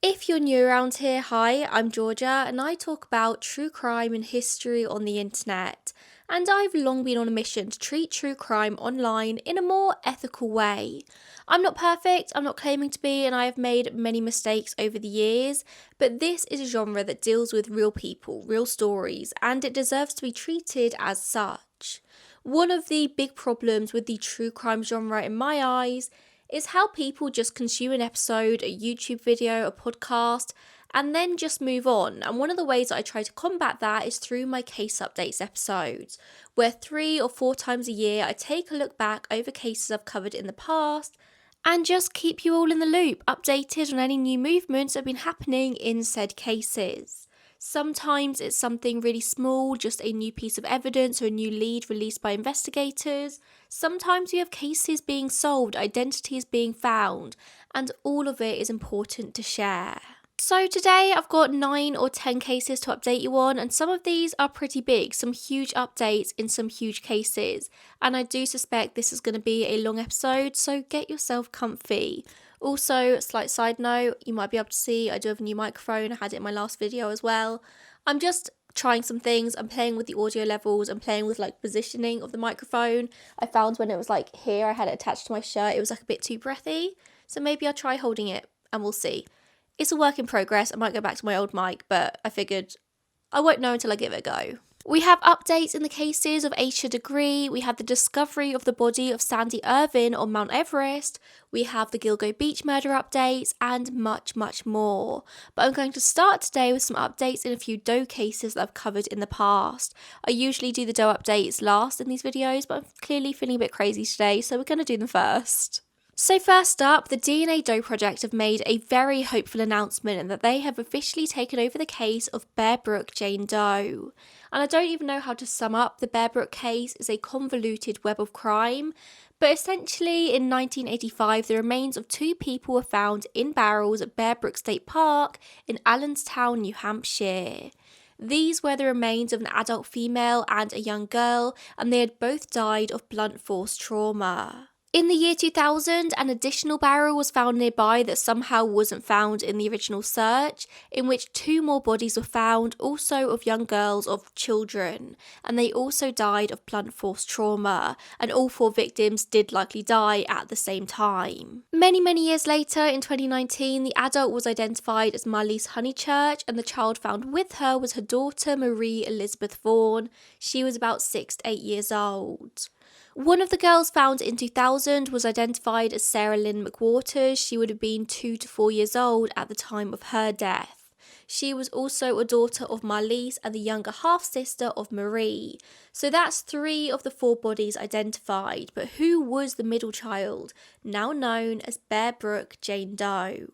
If you're new around here, hi, I'm Georgia and I talk about true crime and history on the internet. And I've long been on a mission to treat true crime online in a more ethical way. I'm not perfect, I'm not claiming to be, and I have made many mistakes over the years, but this is a genre that deals with real people, real stories, and it deserves to be treated as such. One of the big problems with the true crime genre in my eyes is how people just consume an episode, a YouTube video, a podcast, and then just move on. And one of the ways that I try to combat that is through my case updates episodes, where 3 or 4 times a year I take a look back over cases I've covered in the past and just keep you all in the loop, updated on any new movements that have been happening in said cases. Sometimes it's something really small, just a new piece of evidence or a new lead released by investigators. Sometimes we have cases being solved, identities being found, and all of it is important to share. So today I've got 9 or 10 cases to update you on, and some of these are pretty big, some huge updates in some huge cases. And I do suspect this is going to be a long episode, so get yourself comfy. Also, slight side note, you might be able to see I do have a new microphone, I had it in my last video as well. I'm just trying some things, I'm playing with the audio levels, I'm playing with like positioning of the microphone. I found when it was like here, I had it attached to my shirt, it was like a bit too breathy. So maybe I'll try holding it and we'll see. It's a work in progress, I might go back to my old mic, but I figured I won't know until I give it a go. We have updates in the cases of Asha Degree, we have the discovery of the body of Sandy Irvine on Mount Everest, we have the Gilgo Beach murder updates, and much, much more. But I'm going to start today with some updates in a few Doe cases that I've covered in the past. I usually do the Doe updates last in these videos, but I'm clearly feeling a bit crazy today, so we're going to do them first. So first up, the DNA Doe Project have made a very hopeful announcement in that they have officially taken over the case of Brook Jane Doe. And I don't even know how to sum up the Brook case. It's a convoluted web of crime. But essentially, in 1985, the remains of 2 people were found in barrels at Brook State Park in Allenstown, New Hampshire. These were the remains of an adult female and a young girl, and they had both died of blunt force trauma. In the year 2000, an additional barrel was found nearby that somehow wasn't found in the original search, in which 2 more bodies were found, also of young girls, of children, and they also died of blunt force trauma, and all 4 victims did likely die at the same time. Many years later, in 2019, the adult was identified as Marlise Honeychurch, and the child found with her was her daughter Marie Elizabeth Vaughan. She was about 6 to 8 years old. One of the girls found in 2000 was identified as Sarah Lynn McWaters. She would have been 2 to 4 years old at the time of her death. She was also a daughter of Marlise and the younger half-sister of Marie. So that's 3 of the 4 bodies identified. But who was the middle child, now known as Brook Jane Doe?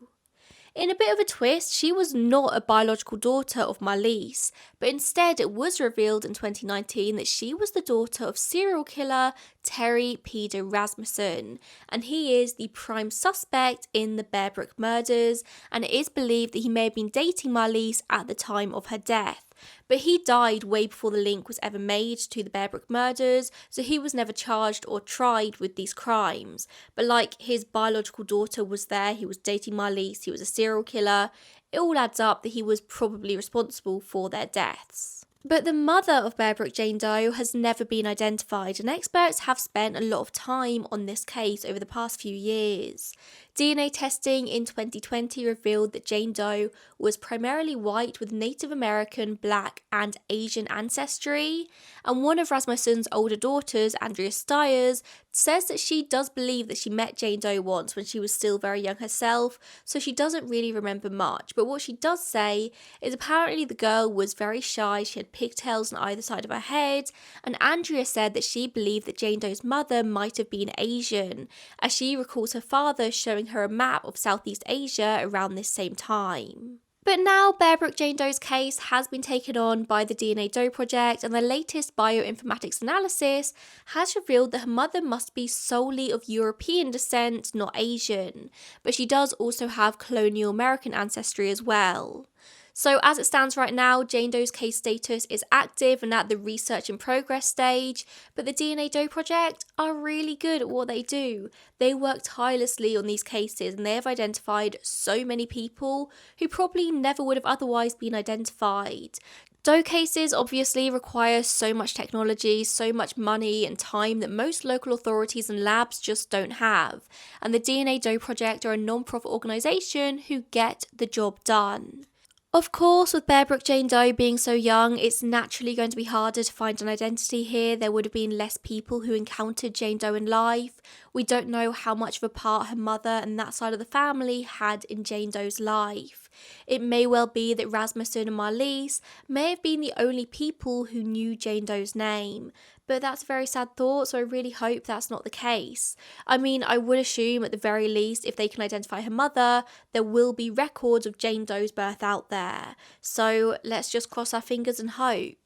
In a bit of a twist, she was not a biological daughter of Marlise, but instead it was revealed in 2019 that she was the daughter of serial killer Terry Peder Rasmussen, and he is the prime suspect in the Brook murders, and it is believed that he may have been dating Marlise at the time of her death. But he died way before the link was ever made to the Brook murders, so he was never charged or tried with these crimes. But like his biological daughter was there, he was dating Marlise, he was a serial killer, it all adds up that he was probably responsible for their deaths. But the mother of Brook Jane Doe has never been identified, and experts have spent a lot of time on this case over the past few years. DNA testing in 2020 revealed that Jane Doe was primarily white with Native American, Black, and Asian ancestry, and one of Rasmussen's older daughters, Andrea Stiers, says that she does believe that she met Jane Doe once when she was still very young herself, so she doesn't really remember much. But what she does say is apparently the girl was very shy, she had pigtails on either side of her head, and Andrea said that she believed that Jane Doe's mother might have been Asian, as she recalls her father showing her a map of Southeast Asia around this same time. But now Brook Jane Doe's case has been taken on by the DNA Doe Project, and the latest bioinformatics analysis has revealed that her mother must be solely of European descent, not Asian, but she does also have colonial American ancestry as well. So as it stands right now, Jane Doe's case status is active and at the research in progress stage, but the DNA Doe Project are really good at what they do. They work tirelessly on these cases and they have identified so many people who probably never would have otherwise been identified. Doe cases obviously require so much technology, so much money and time that most local authorities and labs just don't have. And the DNA Doe Project are a non-profit organisation who get the job done. Of course, with Brook Jane Doe being so young, it's naturally going to be harder to find an identity here. There would have been less people who encountered Jane Doe in life. We don't know how much of a part her mother and that side of the family had in Jane Doe's life. It may well be that Rasmussen and Marlies may have been the only people who knew Jane Doe's name. But that's a very sad thought, so I really hope that's not the case. I mean, I would assume at the very least, if they can identify her mother, there will be records of Jane Doe's birth out there. So let's just cross our fingers and hope.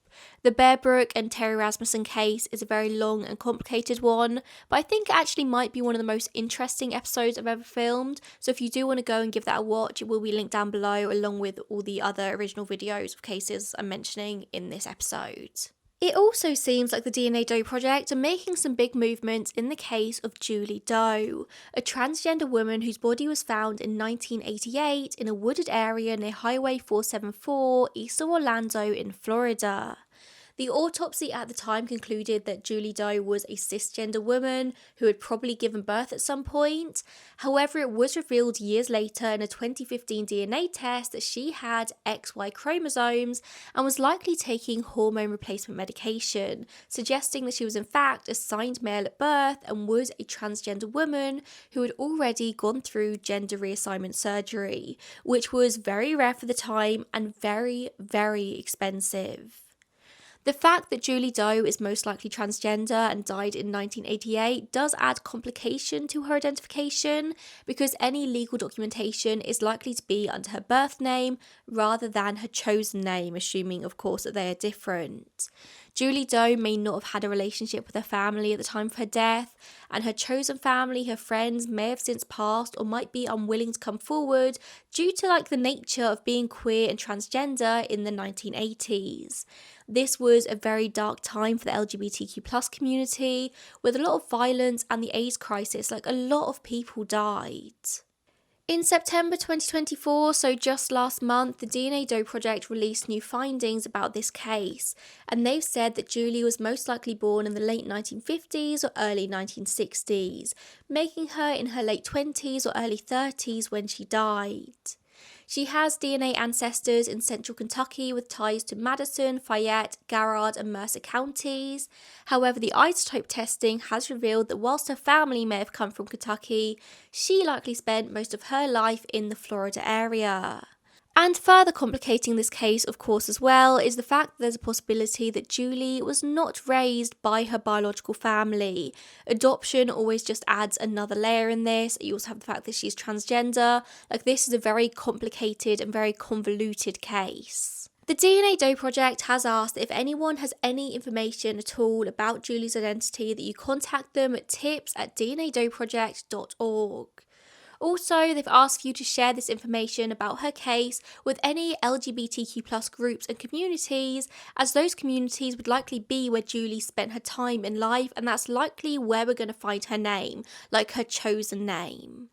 The Brook and Terry Rasmussen case is a very long and complicated one, but I think it actually might be one of the most interesting episodes I've ever filmed, so if you do want to go and give that a watch, it will be linked down below along with all the other original videos of cases I'm mentioning in this episode. It also seems like the DNA Doe Project are making some big movements in the case of Julie Doe, a transgender woman whose body was found in 1988 in a wooded area near Highway 474 east of Orlando in Florida. The autopsy at the time concluded that Julie Doe was a cisgender woman who had probably given birth at some point. However, it was revealed years later in a 2015 DNA test that she had XY chromosomes and was likely taking hormone replacement medication, suggesting that she was in fact assigned male at birth and was a transgender woman who had already gone through gender reassignment surgery, which was very rare for the time and very, very expensive. The fact that Julie Doe is most likely transgender and died in 1988 does add complication to her identification because any legal documentation is likely to be under her birth name rather than her chosen name, assuming of course that they are different. Julie Doe may not have had a relationship with her family at the time of her death, and her chosen family, her friends, may have since passed or might be unwilling to come forward due to the nature of being queer and transgender in the 1980s. This was a very dark time for the LGBTQ+ community, with a lot of violence and the AIDS crisis. A lot of people died. In September 2024, so just last month, the DNA Doe Project released new findings about this case, and they've said that Julie was most likely born in the late 1950s or early 1960s, making her in her late 20s or early 30s when she died. She has DNA ancestors in central Kentucky with ties to Madison, Fayette, Garrard and Mercer counties. However, the isotope testing has revealed that whilst her family may have come from Kentucky, she likely spent most of her life in the Florida area. And further complicating this case, of course, as well, is the fact that there's a possibility that Julie was not raised by her biological family. Adoption always just adds another layer in this. You also have the fact that she's transgender. This is a very complicated and very convoluted case. The DNA Doe Project has asked if anyone has any information at all about Julie's identity that you contact them at tips@dnadoeproject.org. Also, they've asked for you to share this information about her case with any LGBTQ+ groups and communities, as those communities would likely be where Julie spent her time in life, and that's likely where we're going to find her name, her chosen name.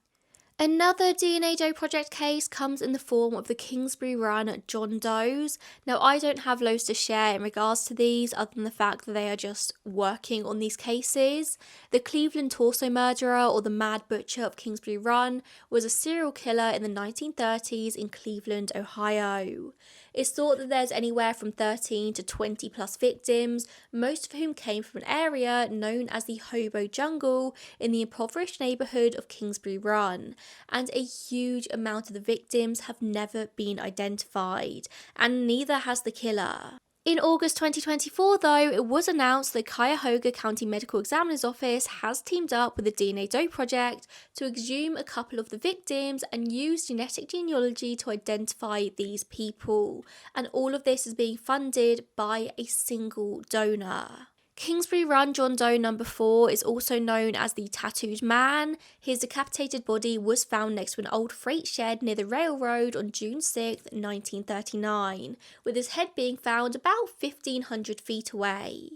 Another DNA Doe Project case comes in the form of the Kingsbury Run John Does. Now, I don't have loads to share in regards to these other than the fact that they are just working on these cases. The Cleveland torso murderer, or the Mad Butcher of Kingsbury Run, was a serial killer in the 1930s in Cleveland, Ohio. It's thought that there's anywhere from 13 to 20 plus victims, most of whom came from an area known as the Hobo Jungle in the impoverished neighbourhood of Kingsbury Run, and a huge amount of the victims have never been identified, and neither has the killer. In August 2024, though, it was announced that Cuyahoga County Medical Examiner's Office has teamed up with the DNA Doe Project to exhume a couple of the victims and use genetic genealogy to identify these people. And all of this is being funded by a single donor. Kingsbury Run John Doe number 4 is also known as the Tattooed Man. His decapitated body was found next to an old freight shed near the railroad on June 6, 1939, with his head being found about 1,500 feet away.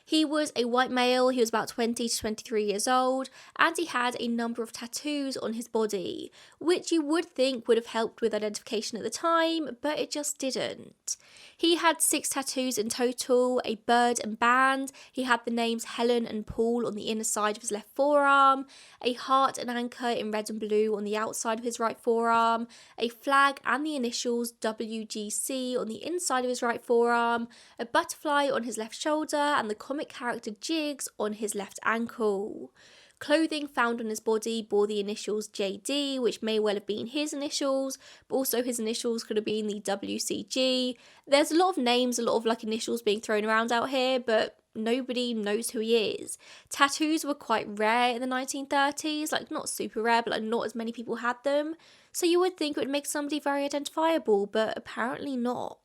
He was a white male, he was about 20 to 23 years old, and he had a number of tattoos on his body, which you would think would have helped with identification at the time, but it just didn't. He had 6 tattoos in total, a bird and band. He had the names Helen and Paul on the inner side of his left forearm, a heart and anchor in red and blue on the outside of his right forearm, a flag and the initials WGC on the inside of his right forearm, a butterfly on his left shoulder, and the comic character Jigs on his left ankle. Clothing found on his body bore the initials JD, which may well have been his initials, but also his initials could have been the WCG. There's a lot of names, a lot of initials being thrown around out here, but nobody knows who he is. Tattoos were quite rare in the 1930s, not super rare, but not as many people had them. So you would think it would make somebody very identifiable, but apparently not.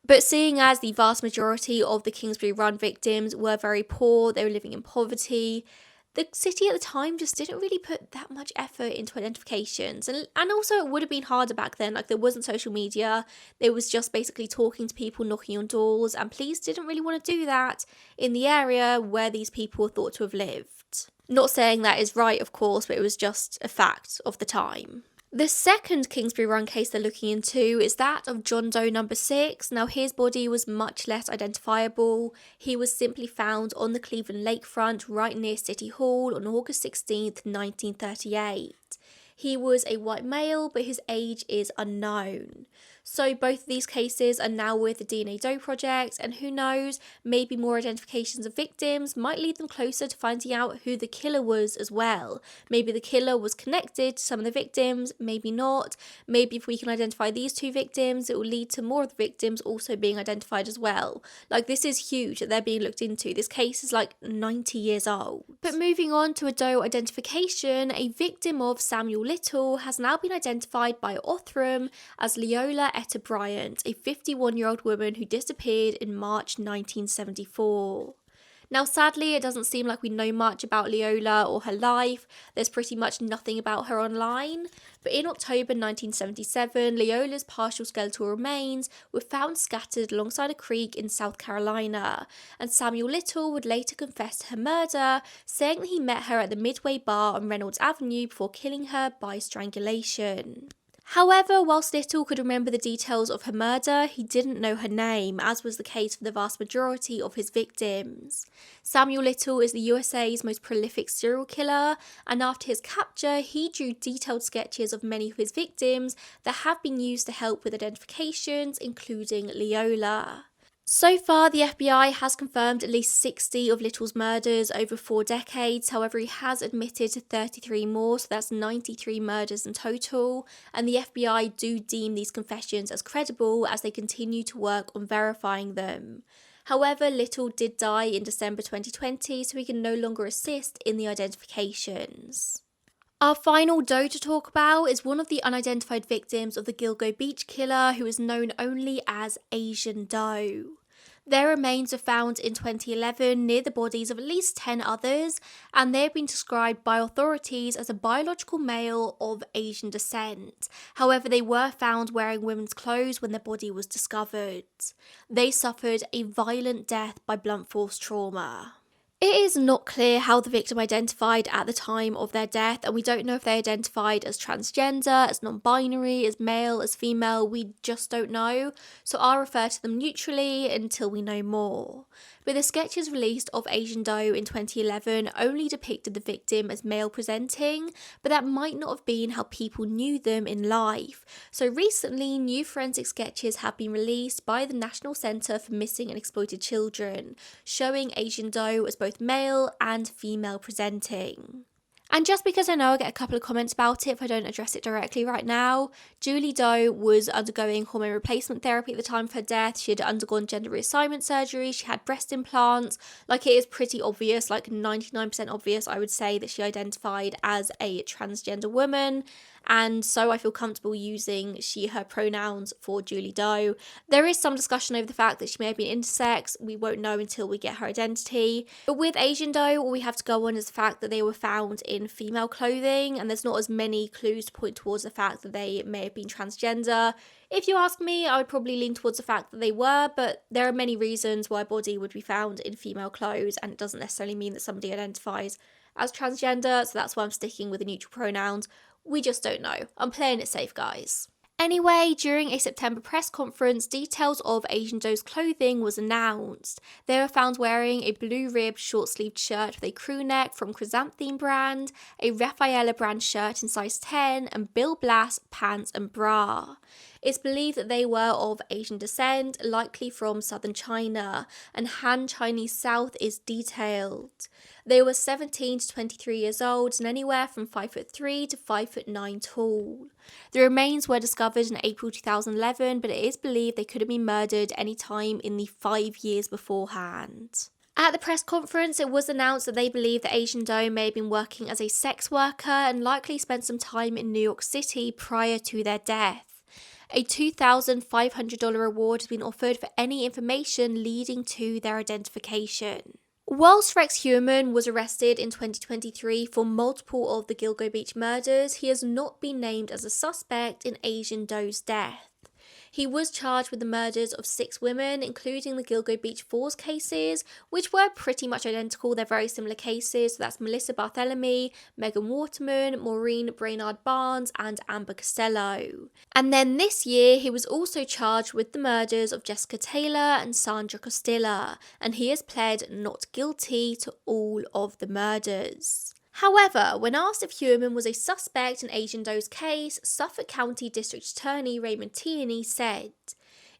But seeing as the vast majority of the Kingsbury Run victims were very poor, they were living in poverty, the city at the time just didn't really put that much effort into identifications. And also it would have been harder back then. There wasn't social media. There was just basically talking to people, knocking on doors. And police didn't really want to do that in the area where these people were thought to have lived. Not saying that is right, of course, but it was just a fact of the time. The second Kingsbury Run case they're looking into is that of John Doe number 6. Now his body was much less identifiable. He was simply found on the Cleveland lakefront right near City Hall on August 16th, 1938. He was a white male, but his age is unknown. So both of these cases are now with the DNA Doe Project, and who knows, maybe more identifications of victims might lead them closer to finding out who the killer was as well. Maybe the killer was connected to some of the victims, maybe not. Maybe if we can identify these 2 victims, it will lead to more of the victims also being identified as well. This is huge that they're being looked into. This case is 90 years old. But moving on to a Doe identification, a victim of Samuel Little has now been identified by Othram as Leola Bryant, a 51-year-old woman who disappeared in March 1974. Now, sadly, it doesn't seem like we know much about Leola or her life. There's pretty much nothing about her online. But in October 1977, Leola's partial skeletal remains were found scattered alongside a creek in South Carolina. And Samuel Little would later confess to her murder, saying that he met her at the Midway Bar on Reynolds Avenue before killing her by strangulation. However, whilst Little could remember the details of her murder, he didn't know her name, as was the case for the vast majority of his victims. Samuel Little is the USA's most prolific serial killer, and after his capture, he drew detailed sketches of many of his victims that have been used to help with identifications, including Leola. So far, the FBI has confirmed at least 60 of Little's murders over 4 decades. However, he has admitted to 33 more, so that's 93 murders in total. And the FBI do deem these confessions as credible as they continue to work on verifying them. However, Little did die in December 2020, so he can no longer assist in the identifications. Our final Doe to talk about is one of the unidentified victims of the Gilgo Beach killer, who is known only as Asian Doe. Their remains were found in 2011 near the bodies of at least 10 others, and they have been described by authorities as a biological male of Asian descent. However, they were found wearing women's clothes when their body was discovered. They suffered a violent death by blunt force trauma. It is not clear how the victim identified at the time of their death, and we don't know if they identified as transgender, as non-binary, as male, as female. We just don't know, so I'll refer to them neutrally until we know more. But the sketches released of Asian Doe in 2011 only depicted the victim as male presenting, but that might not have been how people knew them in life. So recently, new forensic sketches have been released by the National Centre for Missing and Exploited Children, showing Asian Doe as both male and female presenting. And just because I know I'll get a couple of comments about it if I don't address it directly right now, Julie Doe was undergoing hormone replacement therapy at the time of her death. She had undergone gender reassignment surgery, she had breast implants. It is pretty obvious, 99% obvious, I would say, that she identified as a transgender woman. and so I feel comfortable using she, her pronouns for Julie Doe. There is some discussion over the fact that she may have been intersex. We won't know until we get her identity. But with Asian Doe, all we have to go on is the fact that they were found in female clothing, and there's not as many clues to point towards the fact that they may have been transgender. If you ask me, I would probably lean towards the fact that they were, but there are many reasons why a body would be found in female clothes, and it doesn't necessarily mean that somebody identifies as transgender, so that's why I'm sticking with the neutral pronouns. We just don't know. I'm playing it safe, guys. Anyway, during a September press conference, details of Asian Doe's clothing was announced. They were found wearing a blue-ribbed short-sleeved shirt with a crew neck from Chrysanthemum brand, a Raffaella brand shirt in size 10, and Bill Blass pants and bra. It's believed that they were of Asian descent, likely from southern China, and Han Chinese South is detailed. They were 17 to 23 years old and anywhere from 5'3" to 5'9" tall. The remains were discovered in April 2011, but it is believed they could have been murdered any time in the 5 years beforehand. At the press conference, it was announced that they believe that Asian Doe may have been working as a sex worker and likely spent some time in New York City prior to their death. A $2,500 reward has been offered for any information leading to their identification. Whilst Rex Heuermann was arrested in 2023 for multiple of the Gilgo Beach murders, he has not been named as a suspect in Asian Doe's death. He was charged with the murders of 6 women, including the Gilgo Beach Falls cases, which were pretty much identical. They're very similar cases. So that's Melissa Barthélemy, Megan Waterman, Maureen Brainard Barnes, and Amber Costello. And then this year, he was also charged with the murders of Jessica Taylor and Sandra Costilla, and he has pled not guilty to all of the murders. However, when asked if Heuermann was a suspect in Asian Doe's case, Suffolk County District Attorney Raymond Tierney said,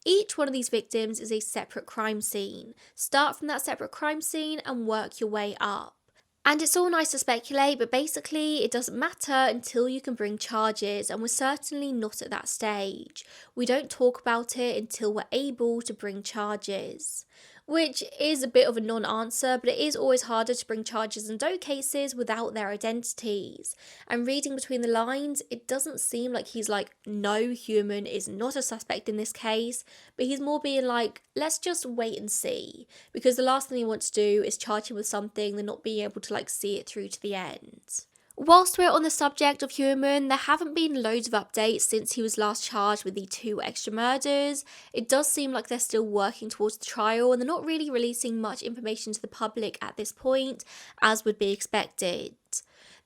"Each one of these victims is a separate crime scene. Start from that separate crime scene and work your way up. And it's all nice to speculate, but basically it doesn't matter until you can bring charges, and we're certainly not at that stage. We don't talk about it until we're able to bring charges." Which is a bit of a non-answer, but it is always harder to bring charges in Doe cases without their identities. And reading between the lines, it doesn't seem like he's like, no, Heuermann is not a suspect in this case, but he's more being like, let's just wait and see. Because the last thing he wants to do is charge him with something and not being able to like see it through to the end. Whilst we're on the subject of Heuermann, there haven't been loads of updates since he was last charged with the 2 extra murders. It does seem like they're still working towards the trial, and they're not really releasing much information to the public at this point, as would be expected.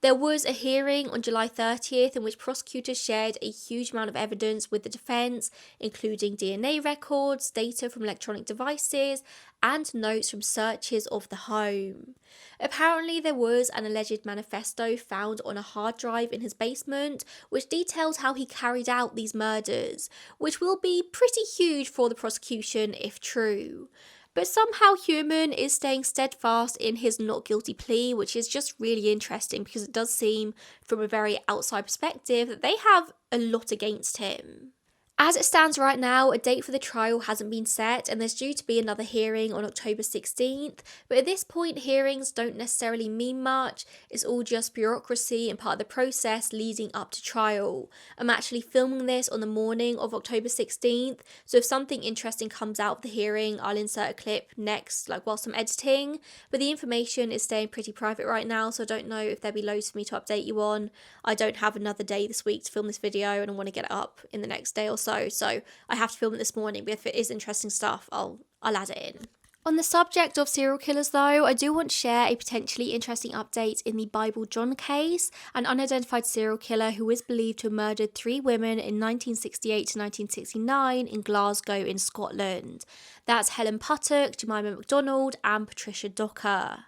There was a hearing on July 30th in which prosecutors shared a huge amount of evidence with the defence, including DNA records, data from electronic devices, and notes from searches of the home. Apparently, there was an alleged manifesto found on a hard drive in his basement, which details how he carried out these murders, which will be pretty huge for the prosecution if true. But somehow Heuermann is staying steadfast in his not guilty plea, which is just really interesting because it does seem, from a very outside perspective, that they have a lot against him. As it stands right now, a date for the trial hasn't been set, and there's due to be another hearing on October 16th, but at this point hearings don't necessarily mean much. It's all just bureaucracy and part of the process leading up to trial. I'm actually filming this on the morning of October 16th, so if something interesting comes out of the hearing, I'll insert a clip next, like whilst I'm editing, but the information is staying pretty private right now, so I don't know if there'll be loads for me to update you on. I don't have another day this week to film this video, and I want to get it up in the next day or so I have to film it this morning, but if it is interesting stuff, I'll add it in. On the subject of serial killers though, I do want to share a potentially interesting update in the Bible John case, an unidentified serial killer who is believed to have murdered 3 women in 1968 to 1969 in Glasgow in Scotland. That's Helen Puttock, Jemima MacDonald and Patricia Docker.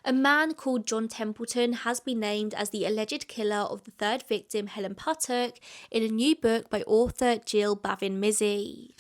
A man called John Templeton has been named as the alleged killer of the 3rd victim, Helen Puttock, in a new book by author Jill Bavin Mizzy.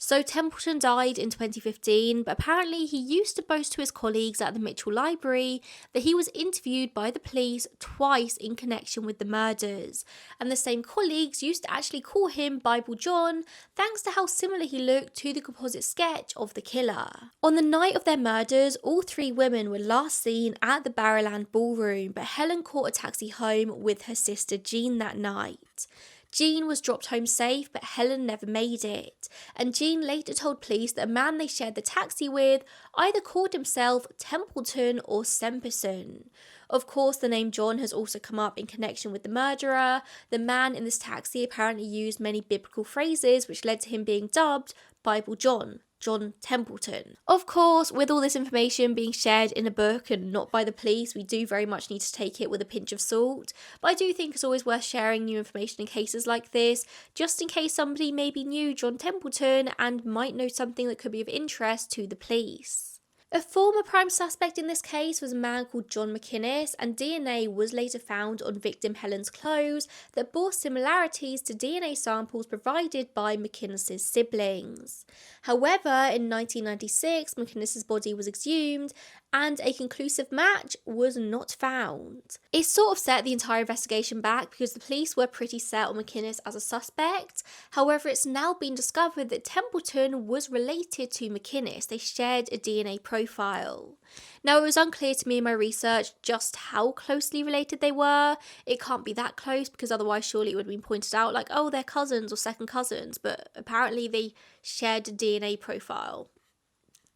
So Templeton died in 2015, but apparently he used to boast to his colleagues at the Mitchell Library that he was interviewed by the police twice in connection with the murders, and the same colleagues used to actually call him Bible John, thanks to how similar he looked to the composite sketch of the killer. On the night of their murders, all three women were last seen at the Barrowland Ballroom, but Helen caught a taxi home with her sister Jean that night. Jean was dropped home safe, but Helen never made it, and Jean later told police that a man they shared the taxi with either called himself Templeton or Semperson. Of course, the name John has also come up in connection with the murderer. The man in this taxi apparently used many biblical phrases, which led to him being dubbed Bible John. John Templeton. Of course, with all this information being shared in a book and not by the police, we do very much need to take it with a pinch of salt. But I do think it's always worth sharing new information in cases like this, just in case somebody maybe knew John Templeton and might know something that could be of interest to the police. A former prime suspect in this case was a man called John McInnes, and DNA was later found on victim Helen's clothes that bore similarities to DNA samples provided by McInnes' siblings. However, in 1996, McInnes' body was exhumed and a conclusive match was not found. It sort of set the entire investigation back because the police were pretty set on McInnes as a suspect. However, it's now been discovered that Templeton was related to McInnes. They shared a DNA profile. Now, it was unclear to me in my research just how closely related they were. It can't be that close because otherwise surely it would have been pointed out like, oh, they're cousins or second cousins, but apparently they shared a DNA profile.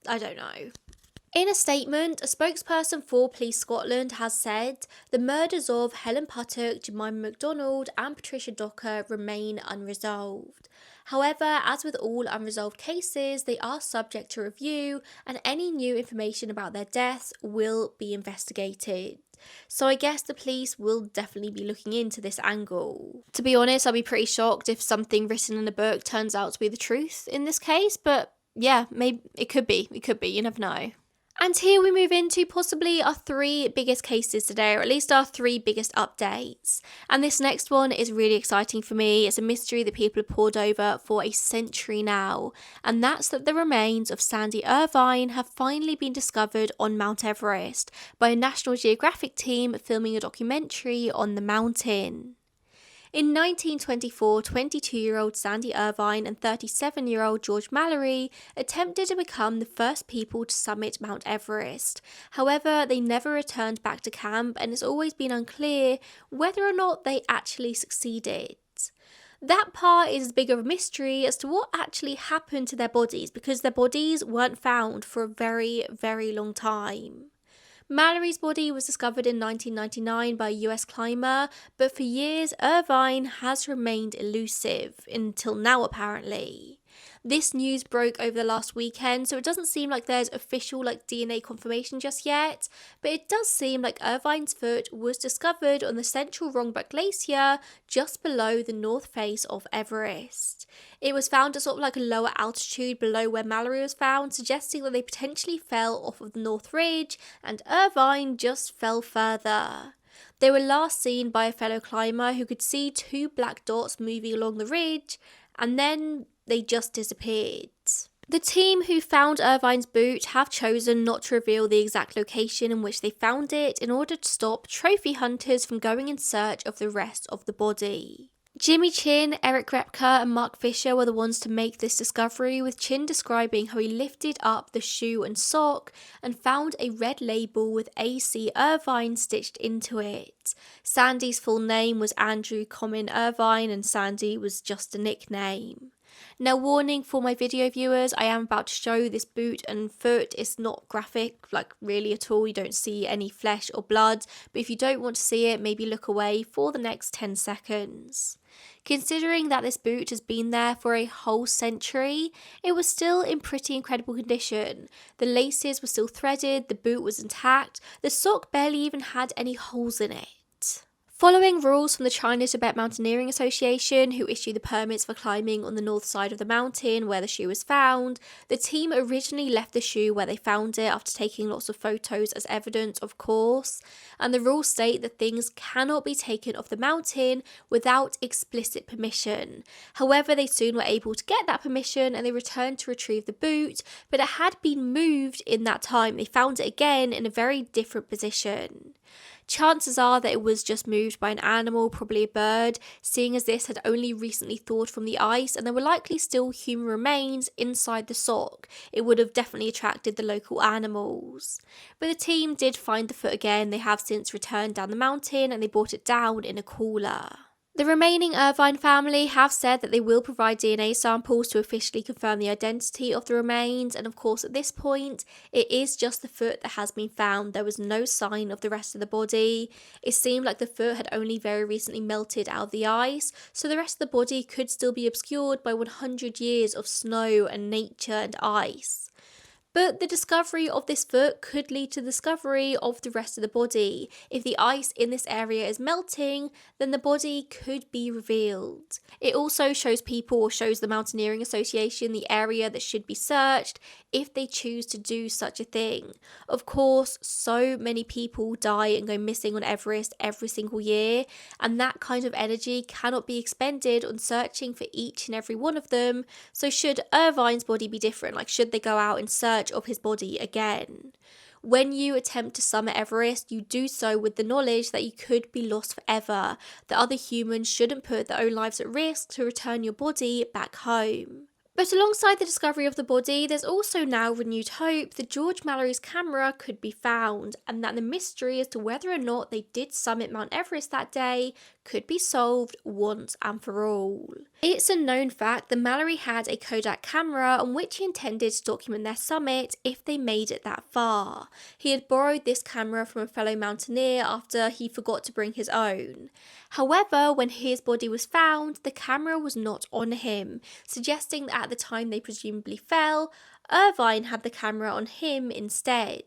I don't know. In a statement, a spokesperson for Police Scotland has said the murders of Helen Puttock, Jemima MacDonald and Patricia Docker remain unresolved. However, as with all unresolved cases, they are subject to review and any new information about their deaths will be investigated. So I guess the police will definitely be looking into this angle. To be honest, I'd be pretty shocked if something written in a book turns out to be the truth in this case, but yeah, maybe it could be, you never know. And here we move into possibly our three biggest cases today, or at least our three biggest updates. And this next one is really exciting for me. It's a mystery that people have pored over for a century now. And that's that the remains of Sandy Irvine have finally been discovered on Mount Everest by a National Geographic team filming a documentary on the mountain. In 1924, 22-year-old Sandy Irvine and 37-year-old George Mallory attempted to become the first people to summit Mount Everest. However, they never returned back to camp and it's always been unclear whether or not they actually succeeded. That part is as big of a mystery as to what actually happened to their bodies because their bodies weren't found for a very, very long time. Mallory's body was discovered in 1999 by a US climber, but for years Irvine has remained elusive, until now apparently. This news broke over the last weekend, so it doesn't seem like there's official DNA confirmation just yet, but it does seem like Irvine's foot was discovered on the central Rongbuk Glacier just below the north face of Everest. It was found at sort of like a lower altitude below where Mallory was found, suggesting that they potentially fell off of the North Ridge and Irvine just fell further. They were last seen by a fellow climber who could see two black dots moving along the ridge, and then they just disappeared. The team who found Irvine's boot have chosen not to reveal the exact location in which they found it in order to stop trophy hunters from going in search of the rest of the body. Jimmy Chin, Eric Repka and Mark Fisher were the ones to make this discovery, with Chin describing how he lifted up the shoe and sock and found a red label with A.C. Irvine stitched into it. Sandy's full name was Andrew Comyn Irvine and Sandy was just a nickname. Now, warning for my video viewers, I am about to show this boot and foot. It's not graphic, really at all. You don't see any flesh or blood, but if you don't want to see it, maybe look away for the next 10 seconds. Considering that this boot has been there for a whole century, it was still in pretty incredible condition. The laces were still threaded, the boot was intact, the sock barely even had any holes in it. Following rules from the China Tibet Mountaineering Association, who issue the permits for climbing on the north side of the mountain where the shoe was found, the team originally left the shoe where they found it after taking lots of photos as evidence, of course, and the rules state that things cannot be taken off the mountain without explicit permission. However, they soon were able to get that permission and they returned to retrieve the boot, but it had been moved in that time. They found it again in a very different position. Chances are that it was just moved by an animal, probably a bird, seeing as this had only recently thawed from the ice and there were likely still human remains inside the sock. It would have definitely attracted the local animals. But the team did find the foot again. They have since returned down the mountain and they brought it down in a cooler. The remaining Irvine family have said that they will provide DNA samples to officially confirm the identity of the remains, and of course at this point it is just the foot that has been found. There was no sign of the rest of the body. It seemed like the foot had only very recently melted out of the ice, so the rest of the body could still be obscured by 100 years of snow and nature and ice. But the discovery of this foot could lead to the discovery of the rest of the body. If the ice in this area is melting, then the body could be revealed. It also shows people, or shows the Mountaineering Association, the area that should be searched if they choose to do such a thing. Of course, so many people die and go missing on Everest every single year, and that kind of energy cannot be expended on searching for each and every one of them. So should Irvine's body be different? Like, should they go out and search of his body again? When you attempt to summit Everest, you do so with the knowledge that you could be lost forever, that other humans shouldn't put their own lives at risk to return your body back home. But alongside the discovery of the body, there's also now renewed hope that George Mallory's camera could be found, and that the mystery as to whether or not they did summit Mount Everest that day could be solved once and for all. It's a known fact that Mallory had a Kodak camera on which he intended to document their summit if they made it that far. He had borrowed this camera from a fellow mountaineer after he forgot to bring his own. However, when his body was found, the camera was not on him, suggesting that at the time they presumably fell, Irvine had the camera on him instead.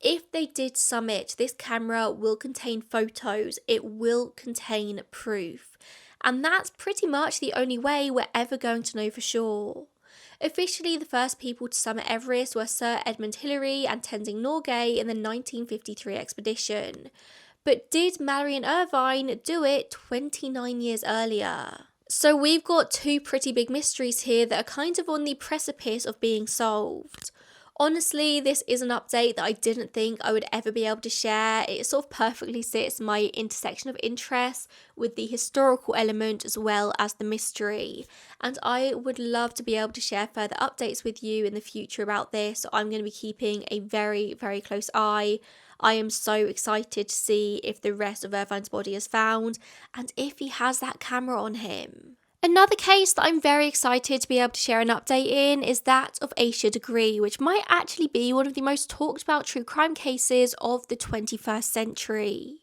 If they did summit, this camera will contain photos, it will contain proof. And that's pretty much the only way we're ever going to know for sure. Officially, the first people to summit Everest were Sir Edmund Hillary and Tenzing Norgay in the 1953 expedition. But did Mallory and Irvine do it 29 years earlier? So we've got two pretty big mysteries here that are kind of on the precipice of being solved. Honestly, this is an update that I didn't think I would ever be able to share. It sort of perfectly sits my intersection of interests with the historical element as well as the mystery. And I would love to be able to share further updates with you in the future about this. So I'm going to be keeping a very, very close eye. I am so excited to see if the rest of Irvine's body is found and if he has that camera on him. Another case that I'm very excited to be able to share an update in is that of Asha Degree, which might actually be one of the most talked about true crime cases of the 21st century.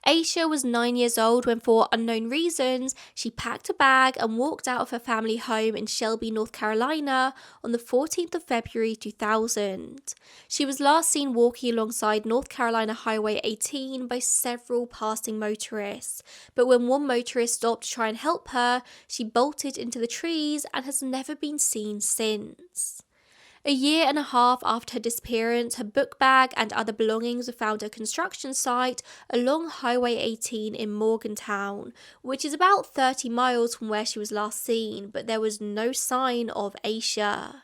Asha was 9 years old when, for unknown reasons, she packed a bag and walked out of her family home in Shelby, North Carolina on the 14th of February 2000. She was last seen walking alongside North Carolina Highway 18 by several passing motorists, but when one motorist stopped to try and help her, she bolted into the trees and has never been seen since. A year and a half after her disappearance, her book bag and other belongings were found at a construction site along Highway 18 in Morgantown, which is about 30 miles from where she was last seen, but there was no sign of Asha.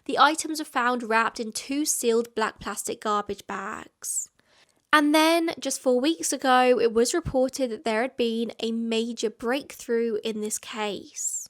The items were found wrapped in 2 sealed black plastic garbage bags. And then, just 4 weeks ago, it was reported that there had been a major breakthrough in this case.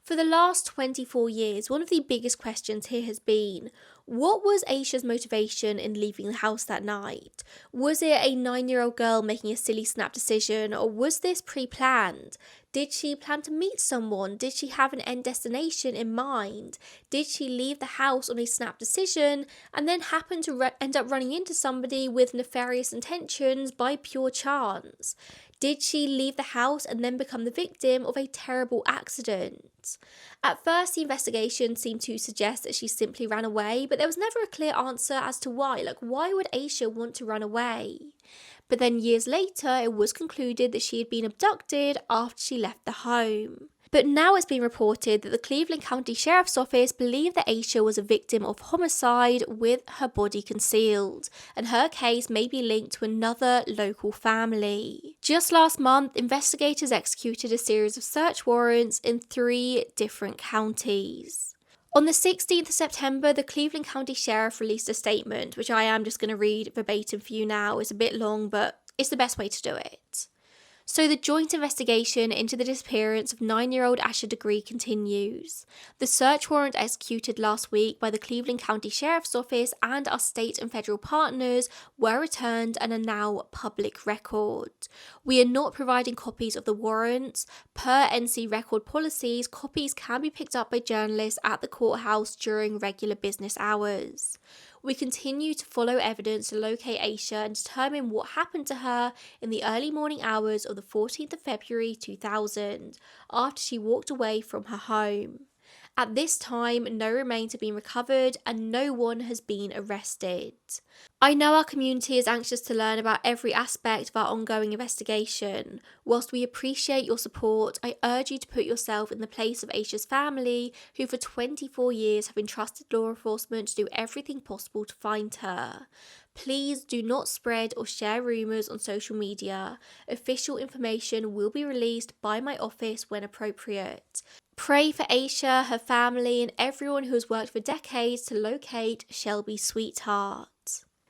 For the last 24 years, one of the biggest questions here has been, what was Asha's motivation in leaving the house that night? Was it a 9-year-old girl making a silly snap decision, or was this pre-planned? Did she plan to meet someone? Did she have an end destination in mind? Did she leave the house on a snap decision and then happen to end up running into somebody with nefarious intentions by pure chance? Did she leave the house and then become the victim of a terrible accident? At first, the investigation seemed to suggest that she simply ran away, but there was never a clear answer as to why. Why would Asha want to run away? But then years later, it was concluded that she had been abducted after she left the home. But now it's been reported that the Cleveland County Sheriff's Office believed that Asha was a victim of homicide with her body concealed, and her case may be linked to another local family. Just last month, investigators executed a series of search warrants in 3 different counties. On the 16th of September, the Cleveland County Sheriff released a statement, which I am just going to read verbatim for you now. It's a bit long, but it's the best way to do it. So the joint investigation into the disappearance of 9-year-old Asha Degree continues. The search warrant executed last week by the Cleveland County Sheriff's Office and our state and federal partners were returned and are now public record. We are not providing copies of the warrants. Per NC record policies, copies can be picked up by journalists at the courthouse during regular business hours. We continue to follow evidence to locate Asha and determine what happened to her in the early morning hours of the 14th of February 2000, after she walked away from her home. At this time, no remains have been recovered and no one has been arrested. I know our community is anxious to learn about every aspect of our ongoing investigation. Whilst we appreciate your support, I urge you to put yourself in the place of Asha's family, who for 24 years have entrusted law enforcement to do everything possible to find her. Please do not spread or share rumours on social media. Official information will be released by my office when appropriate. Pray for Asha, her family, and everyone who has worked for decades to locate Shelby's sweetheart.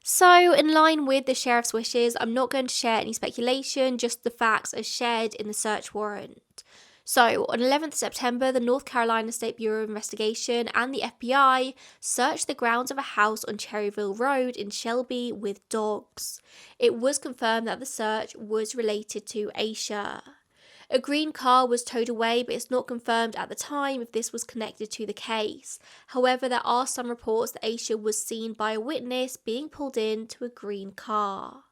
So, in line with the sheriff's wishes, I'm not going to share any speculation, just the facts as shared in the search warrant. So, on 11th September, the North Carolina State Bureau of Investigation and the FBI searched the grounds of a house on Cherryville Road in Shelby with dogs. It was confirmed that the search was related to Asha. A green car was towed away, but it's not confirmed at the time if this was connected to the case. However, there are some reports that Asha was seen by a witness being pulled into a green car.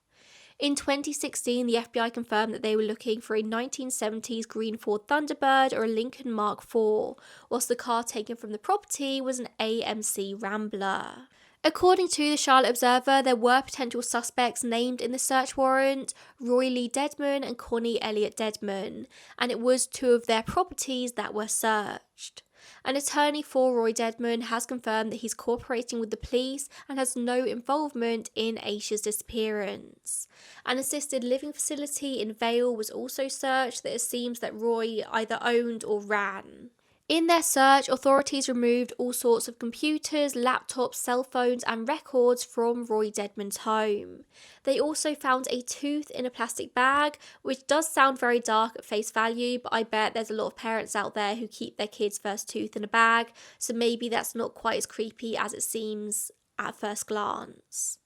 In 2016, the FBI confirmed that they were looking for a 1970s green Ford Thunderbird or a Lincoln Mark IV, whilst the car taken from the property was an AMC Rambler. According to the Charlotte Observer, there were potential suspects named in the search warrant, Roy Lee Dedman and Connie Elliott Dedman, and it was 2 of their properties that were searched. An attorney for Roy Dedman has confirmed that he's cooperating with the police and has no involvement in Asha's disappearance. An assisted living facility in Vale was also searched that it seems that Roy either owned or ran. In their search, authorities removed all sorts of computers, laptops, cell phones and records from Roy Dedman's home. They also found a tooth in a plastic bag, which does sound very dark at face value, but I bet there's a lot of parents out there who keep their kids' first tooth in a bag, so maybe that's not quite as creepy as it seems at first glance.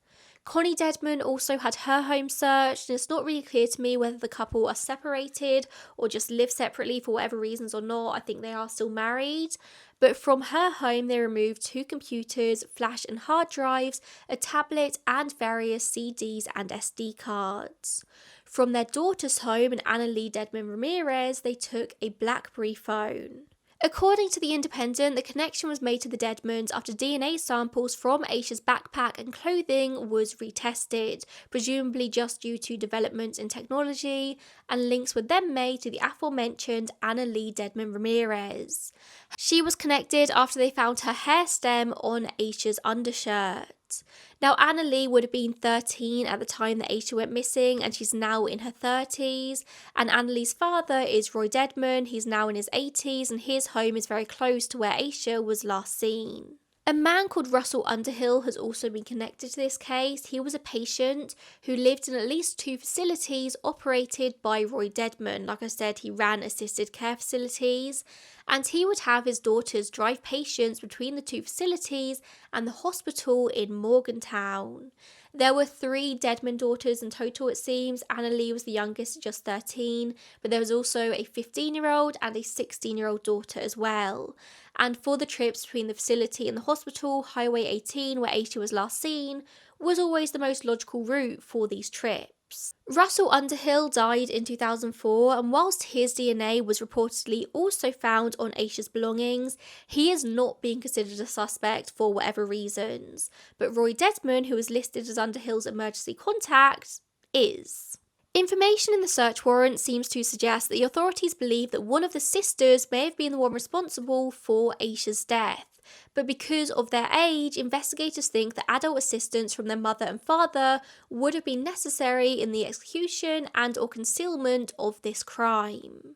Connie Dedman also had her home searched, and it's not really clear to me whether the couple are separated or just live separately for whatever reasons or not. I think they are still married. But from her home, they removed 2 computers, flash and hard drives, a tablet, and various CDs and SD cards. From their daughter's home in Anna Lee Dedman Ramirez, they took a BlackBerry phone. According to The Independent, the connection was made to the Dedmans after DNA samples from Asha's backpack and clothing was retested, presumably just due to developments in technology, and links were then made to the aforementioned Anna Lee Dedman Ramirez. She was connected after they found her hair stem on Asha's undershirt. Now, Anna Lee would have been 13 at the time that Asha went missing, and she's now in her 30s. And Anna Lee's father is Roy Dedman. He's now in his 80s, and his home is very close to where Asha was last seen. A man called Russell Underhill has also been connected to this case. He was a patient who lived in at least 2 facilities operated by Roy Dedman. Like I said, he ran assisted care facilities, and he would have his daughters drive patients between the 2 facilities and the hospital in Morgantown. There were 3 Dedman daughters in total, it seems. Anna Lee was the youngest at just 13, but there was also a 15-year-old and a 16-year-old daughter as well. And for the trips between the facility and the hospital, Highway 18, where Asha was last seen, was always the most logical route for these trips. Russell Underhill died in 2004, and whilst his DNA was reportedly also found on Asha's belongings, he is not being considered a suspect for whatever reasons. But Roy Dedman, who was listed as Underhill's emergency contact, is. Information in the search warrant seems to suggest that the authorities believe that one of the sisters may have been the one responsible for Asha's death. But because of their age, investigators think that adult assistance from their mother and father would have been necessary in the execution and or concealment of this crime.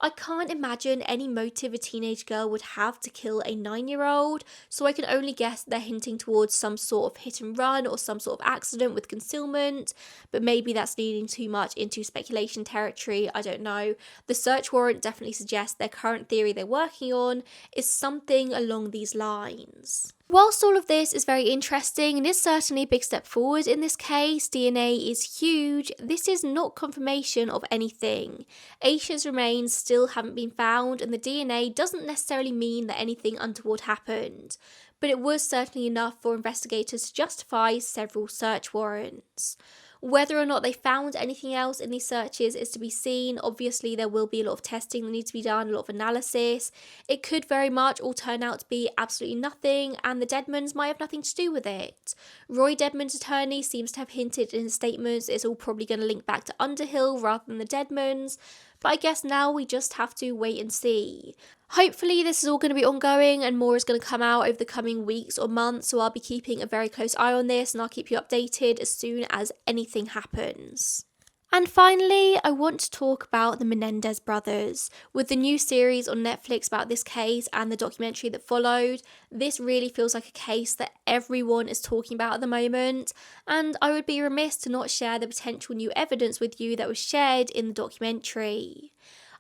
I can't imagine any motive a teenage girl would have to kill a 9-year-old, so I can only guess they're hinting towards some sort of hit and run or some sort of accident with concealment, but maybe that's leading too much into speculation territory, I don't know. The search warrant definitely suggests their current theory they're working on is something along these lines. Whilst all of this is very interesting and is certainly a big step forward in this case, DNA is huge, this is not confirmation of anything. Asha's remains still haven't been found and the DNA doesn't necessarily mean that anything untoward happened, but it was certainly enough for investigators to justify several search warrants. Whether or not they found anything else in these searches is to be seen. Obviously, there will be a lot of testing that needs to be done, a lot of analysis. It could very much all turn out to be absolutely nothing, and the Deadmans might have nothing to do with it. Roy Deadman's attorney seems to have hinted in his statements it's all probably going to link back to Underhill rather than the Deadmans, but I guess now we just have to wait and see. Hopefully this is all going to be ongoing and more is going to come out over the coming weeks or months, so I'll be keeping a very close eye on this and I'll keep you updated as soon as anything happens. And finally, I want to talk about the Menendez brothers. With the new series on Netflix about this case and the documentary that followed, this really feels like a case that everyone is talking about at the moment, and I would be remiss to not share the potential new evidence with you that was shared in the documentary.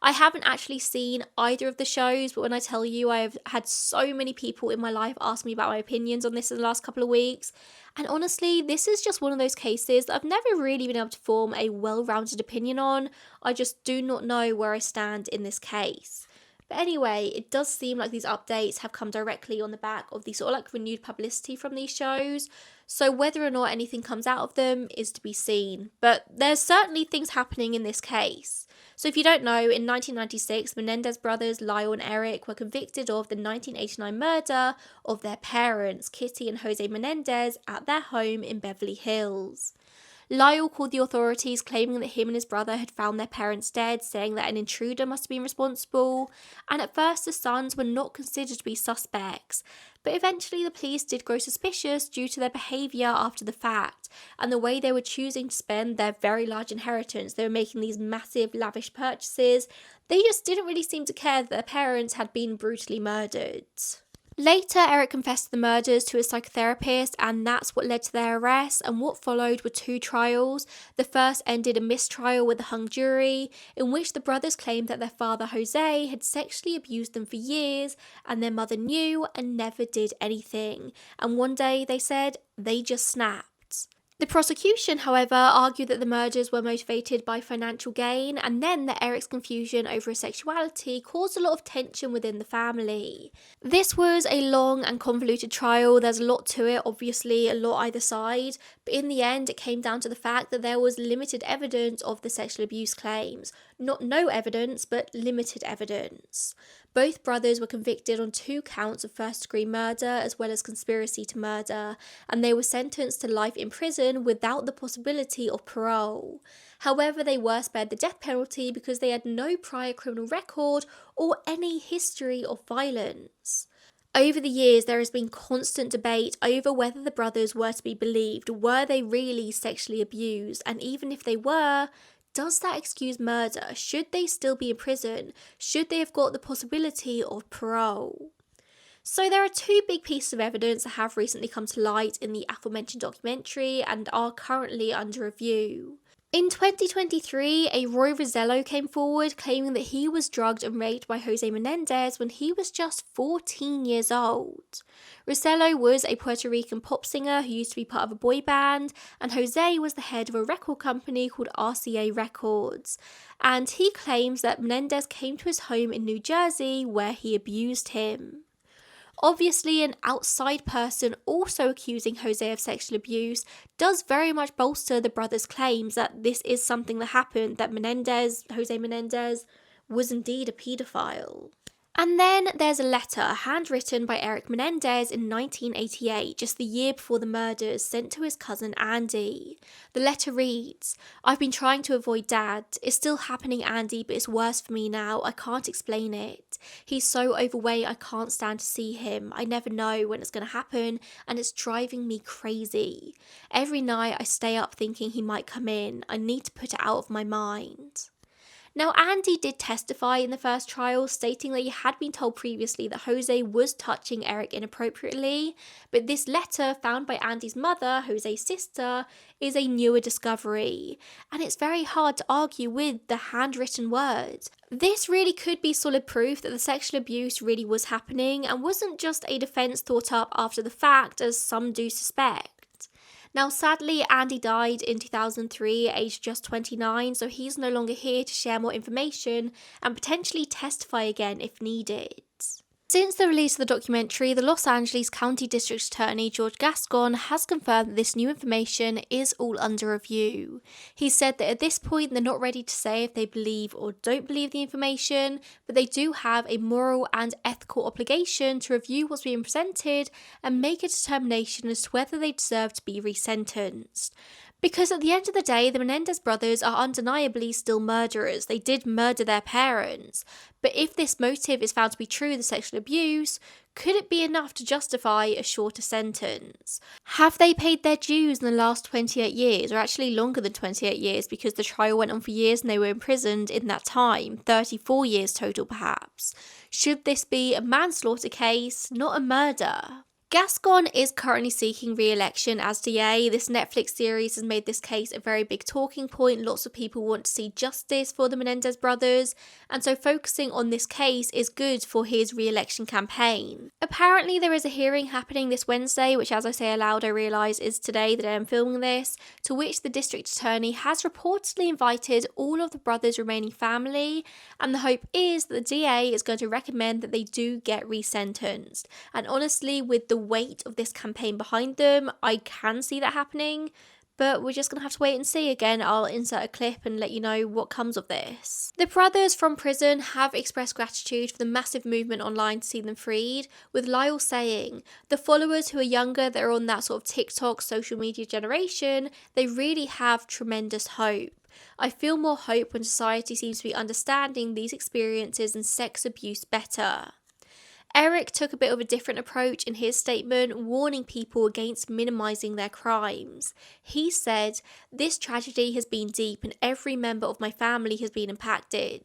I haven't actually seen either of the shows, but when I tell you I have had so many people in my life ask me about my opinions on this in the last couple of weeks, and honestly, this is just one of those cases that I've never really been able to form a well-rounded opinion on. I just do not know where I stand in this case. But anyway, it does seem like these updates have come directly on the back of the sort of like renewed publicity from these shows, so whether or not anything comes out of them is to be seen. But there's certainly things happening in this case. So if you don't know, in 1996, Menendez brothers Lyle and Eric were convicted of the 1989 murder of their parents, Kitty and Jose Menendez, at their home in Beverly Hills. Lyle called the authorities claiming that him and his brother had found their parents dead, saying that an intruder must have been responsible, and at first the sons were not considered to be suspects, but eventually the police did grow suspicious due to their behaviour after the fact, and the way they were choosing to spend their very large inheritance. They were making these massive lavish purchases. They just didn't really seem to care that their parents had been brutally murdered. Later, Eric confessed to the murders to his psychotherapist, and that's what led to their arrest, and what followed were 2 trials. The first ended a mistrial with a hung jury, in which the brothers claimed that their father Jose had sexually abused them for years, and their mother knew and never did anything, and one day they said they just snapped. The prosecution, however, argued that the murders were motivated by financial gain, and then that Eric's confusion over his sexuality caused a lot of tension within the family. This was a long and convoluted trial. There's a lot to it, obviously, a lot either side, but in the end it came down to the fact that there was limited evidence of the sexual abuse claims. Not no evidence, but limited evidence. Both brothers were convicted on 2 counts of first-degree murder as well as conspiracy to murder, and they were sentenced to life in prison without the possibility of parole. However, they were spared the death penalty because they had no prior criminal record or any history of violence. Over the years, there has been constant debate over whether the brothers were to be believed. Were they really sexually abused? And even if they were, does that excuse murder? Should they still be in prison? Should they have got the possibility of parole? So there are 2 big pieces of evidence that have recently come to light in the aforementioned documentary and are currently under review. In 2023, a Roy Rosello came forward claiming that he was drugged and raped by Jose Menendez when he was just 14 years old. Rosello was a Puerto Rican pop singer who used to be part of a boy band, and Jose was the head of a record company called RCA Records. And he claims that Menendez came to his home in New Jersey where he abused him. Obviously, an outside person also accusing Jose of sexual abuse does very much bolster the brothers' claims that this is something that happened, that Jose Menendez, was indeed a paedophile. And then there's a letter handwritten by Eric Menendez in 1988, just the year before the murders, sent to his cousin Andy. The letter reads, "I've been trying to avoid Dad. It's still happening, Andy, but it's worse for me now. I can't explain it. He's so overweight I can't stand to see him. I never know when it's going to happen, and it's driving me crazy. Every night I stay up thinking he might come in. I need to put it out of my mind." Now, Andy did testify in the first trial, stating that he had been told previously that Jose was touching Eric inappropriately, but this letter found by Andy's mother, Jose's sister, is a newer discovery, and it's very hard to argue with the handwritten word. This really could be solid proof that the sexual abuse really was happening and wasn't just a defence thought up after the fact, as some do suspect. Now, sadly, Andy died in 2003, aged just 29, so he's no longer here to share more information and potentially testify again if needed. Since the release of the documentary, the Los Angeles County District Attorney George Gascon has confirmed that this new information is all under review. He said that at this point they're not ready to say if they believe or don't believe the information, but they do have a moral and ethical obligation to review what's being presented and make a determination as to whether they deserve to be resentenced. Because at the end of the day, the Menendez brothers are undeniably still murderers. They did murder their parents. But if this motive is found to be true, the sexual abuse, could it be enough to justify a shorter sentence? Have they paid their dues in the last 28 years, or actually longer than 28 years because the trial went on for years and they were imprisoned in that time, 34 years total perhaps? Should this be a manslaughter case, not a murder? Gascon is currently seeking re-election as DA. This Netflix series has made this case a very big talking point. Lots of people want to see justice for the Menendez brothers, and so focusing on this case is good for his re-election campaign. Apparently there is a hearing happening this Wednesday, which, as I say aloud, I realise is today, the day I'm filming this, to which the district attorney has reportedly invited all of the brothers' remaining family, and the hope is that the DA is going to recommend that they do get resentenced. And honestly, with the weight of this campaign behind them, I can see that happening, but we're just going to have to wait and see. Again, I'll insert a clip and let you know what comes of this. The brothers from prison have expressed gratitude for the massive movement online to see them freed, with Lyle saying, "The followers who are younger, that are on that sort of TikTok social media generation, they really have tremendous hope. I feel more hope when society seems to be understanding these experiences and sex abuse better." Eric took a bit of a different approach in his statement, warning people against minimising their crimes. He said, "This tragedy has been deep and every member of my family has been impacted.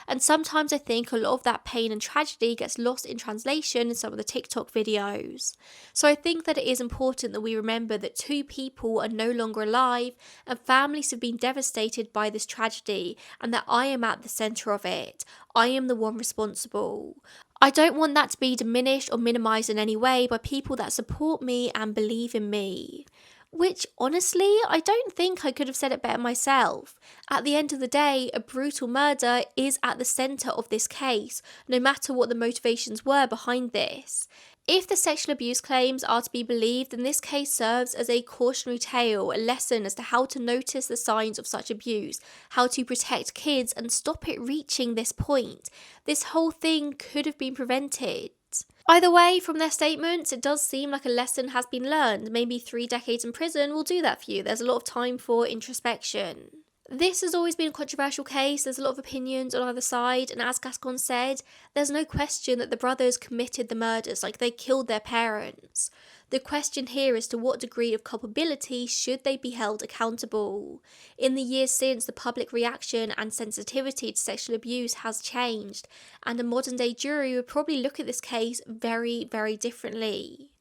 And sometimes I think a lot of that pain and tragedy gets lost in translation in some of the TikTok videos. So I think that it is important that we remember that 2 people are no longer alive and families have been devastated by this tragedy, and that I am at the centre of it. I am the one responsible. I don't want that to be diminished or minimised in any way by people that support me and believe in me." Which, honestly, I don't think I could have said it better myself. At the end of the day, a brutal murder is at the centre of this case, no matter what the motivations were behind this. If the sexual abuse claims are to be believed, then this case serves as a cautionary tale, a lesson as to how to notice the signs of such abuse, how to protect kids and stop it reaching this point. This whole thing could have been prevented. Either way, from their statements, it does seem like a lesson has been learned. Maybe 3 decades in prison will do that for you. There's a lot of time for introspection. This has always been a controversial case. There's a lot of opinions on either side, and as Gascon said, there's no question that the brothers committed the murders, like they killed their parents. The question here is to what degree of culpability should they be held accountable. In the years since, the public reaction and sensitivity to sexual abuse has changed, and a modern day jury would probably look at this case very, very differently.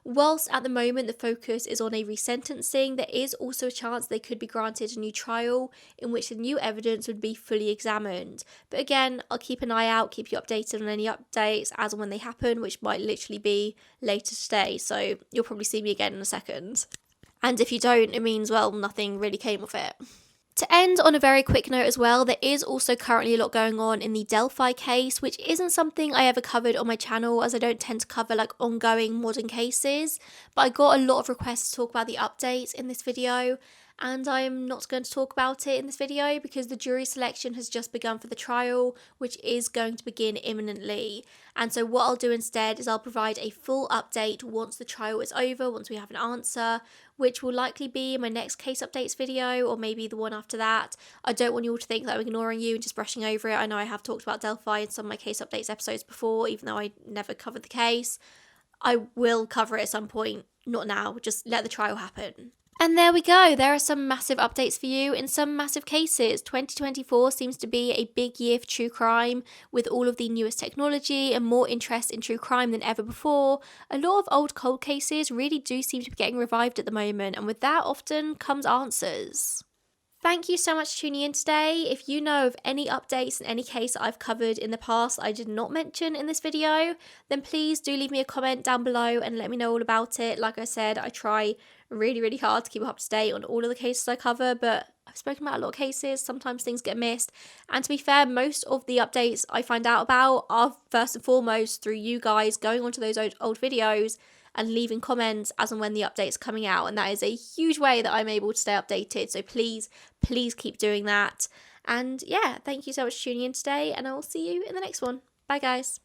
Whilst at the moment the focus is on a resentencing, there is also a chance they could be granted a new trial in which the new evidence would be fully examined. But again, I'll keep an eye out, keep you updated on any updates as and when they happen, which might literally be later today, so you'll probably see me again in a second. And if you don't, it means, well, nothing really came of it. To end on a very quick note as well, there is also currently a lot going on in the Delphi case, which isn't something I ever covered on my channel, as I don't tend to cover like ongoing modern cases, but I got a lot of requests to talk about the updates in this video, and I'm not going to talk about it in this video because the jury selection has just begun for the trial, which is going to begin imminently. And so what I'll do instead is I'll provide a full update once the trial is over, once we have an answer, which will likely be in my next case updates video or maybe the one after that. I don't want you all to think that I'm ignoring you and just brushing over it. I know I have talked about Delphi in some of my case updates episodes before, even though I never covered the case. I will cover it at some point, not now, just let the trial happen. And there we go, there are some massive updates for you in some massive cases. 2024 seems to be a big year for true crime, with all of the newest technology and more interest in true crime than ever before. A lot of old cold cases really do seem to be getting revived at the moment, and with that often comes answers. Thank you so much for tuning in today. If you know of any updates in any case I've covered in the past I did not mention in this video, then please do leave me a comment down below and let me know all about it. Like I said, I try really hard to keep up to date on all of the cases I cover, but I've spoken about a lot of cases, sometimes things get missed, and to be fair, most of the updates I find out about are first and foremost through you guys going onto those old videos and leaving comments as and when the update's coming out, and that is a huge way that I'm able to stay updated, so please keep doing that. And yeah, thank you so much for tuning in today, and I will see you in the next one. Bye guys.